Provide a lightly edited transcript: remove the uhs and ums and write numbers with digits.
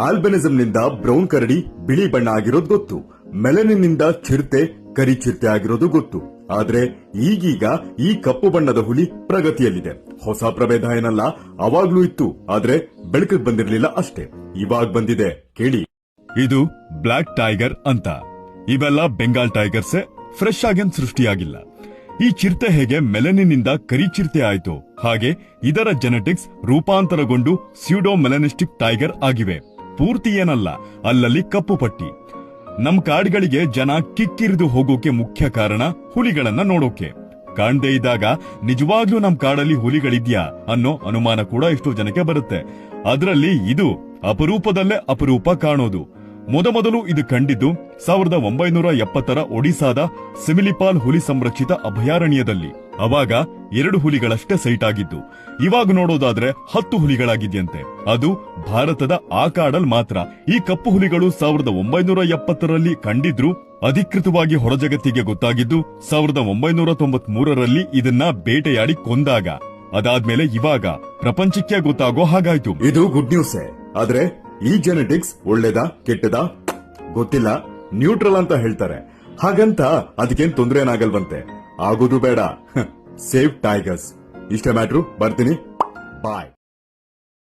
Albinism ನಿಂದ brown ಕರಡಿ ಬಿಳಿ ಬಣ್ಣ ಆಗಿರೋದು ಗೊತ್ತು. ಮೆಲನಿನ್ ನಿಂದ ಚಿರತೆ ಕರಿ ಚಿರತೆ ಆಗಿರೋದು ಗೊತ್ತು. ಆದ್ರೆ ಈಗೀಗ ಈ ಕಪ್ಪು ಬಣ್ಣದ ಹುಲಿ ಪ್ರಗತಿಯಲ್ಲಿದೆ. ಹೊಸ ಪ್ರಭೇದ ಏನಲ್ಲ, ಅವಾಗ್ಲೂ ಇತ್ತು, ಆದ್ರೆ ಬೆಳಕಿಗೆ ಬಂದಿರಲಿಲ್ಲ ಅಷ್ಟೇ. ಇವಾಗ ಬಂದಿದೆ, ಕೇಳಿ. ಇದು ಬ್ಲಾಕ್ ಟೈಗರ್ ಅಂತ. ಇವೆಲ್ಲ ಬೆಂಗಾಲ್ ಟೈಗರ್ಸೆ, ಫ್ರೆಶ್ ಆಗೇನ್ ಸೃಷ್ಟಿಯಾಗಿಲ್ಲ. ಈ ಚಿರತೆ ಹೇಗೆ ಮೆಲನಿನಿಂದ ಕರಿ ಚಿರತೆ ಆಯ್ತು, ಹಾಗೆ ಇದರ ಜೆನೆಟಿಕ್ಸ್ ರೂಪಾಂತರಗೊಂಡು ಸ್ಯೂಡೋ ಮೆಲನಿಸ್ಟಿಕ್ ಟೈಗರ್ ಆಗಿವೆ. ಪೂರ್ತಿ ಏನಲ್ಲ, ಅಲ್ಲಲ್ಲಿ ಕಪ್ಪು ಪಟ್ಟಿ. ನಮ್ ಕಾಡ್ಗಳಿಗೆ ಜನ ಕಿಕ್ಕಿರಿದು ಹೋಗೋಕೆ ಮುಖ್ಯ ಕಾರಣ ಹುಲಿಗಳನ್ನ ನೋಡೋಕೆ. ಕಾಣ್ದೇ ಇದ್ದಾಗ ನಿಜವಾಗ್ಲೂ ನಮ್ ಕಾಡಲ್ಲಿ ಹುಲಿಗಳಿದ್ಯಾ ಅನ್ನೋ ಅನುಮಾನ ಕೂಡ ಎಷ್ಟೋ ಜನಕ್ಕೆ ಬರುತ್ತೆ. ಅದರಲ್ಲಿ ಇದು ಅಪರೂಪದಲ್ಲೇ ಅಪರೂಪ ಕಾಣೋದು. ಮೊದಮೊದಲು ಇದು ಕಂಡಿದ್ದು 1970ರ ಒಡಿಸಾದ ಸಿಮಿಲಿಪಾಲ್ ಹುಲಿ ಸಂರಕ್ಷಿತ ಅಭಯಾರಣ್ಯದಲ್ಲಿ. ಅವಾಗ 2 ಹುಲಿಗಳಷ್ಟೇ ಸೈಟ್ ಆಗಿದ್ದು. ಇವಾಗ ನೋಡೋದಾದ್ರೆ 10 ಹುಲಿಗಳಾಗಿದ್ಯಂತೆ. ಅದು ಭಾರತದ ಆ ಕಾಡಲ್ ಮಾತ್ರ. ಈ ಕಪ್ಪು ಹುಲಿಗಳು 1970ರಲ್ಲಿ ಕಂಡಿದ್ರು ಅಧಿಕೃತವಾಗಿ ಹೊರಜಗತ್ತಿಗೆ ಗೊತ್ತಾಗಿದ್ದು 1993ರಲ್ಲಿ ಇದನ್ನ ಬೇಟೆಯಾಡಿ ಕೊಂದಾಗ. ಅದಾದ್ಮೇಲೆ ಇವಾಗ ಪ್ರಪಂಚಕ್ಕೆ ಗೊತ್ತಾಗೋ ಹಾಗಾಯ್ತು. ಇದು ಗುಡ್ ನ್ಯೂಸ್. ಆದ್ರೆ ಈ ಜೆನೆಟಿಕ್ಸ್ ಒಳ್ಳೇದಾ ಕೆಟ್ಟದಾ ಗೊತ್ತಿಲ್ಲ, ನ್ಯೂಟ್ರಲ್ ಅಂತ ಹೇಳ್ತಾರೆ. ಹಾಗಂತ ಅದಕ್ಕೇನ್ ತೊಂದ್ರೆ ಏನಾಗಲ್ವಂತೆ. ಆಗೋದು ಬೇಡ. Save tigers. ಇಷ್ಟ ಮ್ಯಾಟ್ರು, ಬರ್ತೀನಿ, ಬಾಯ್.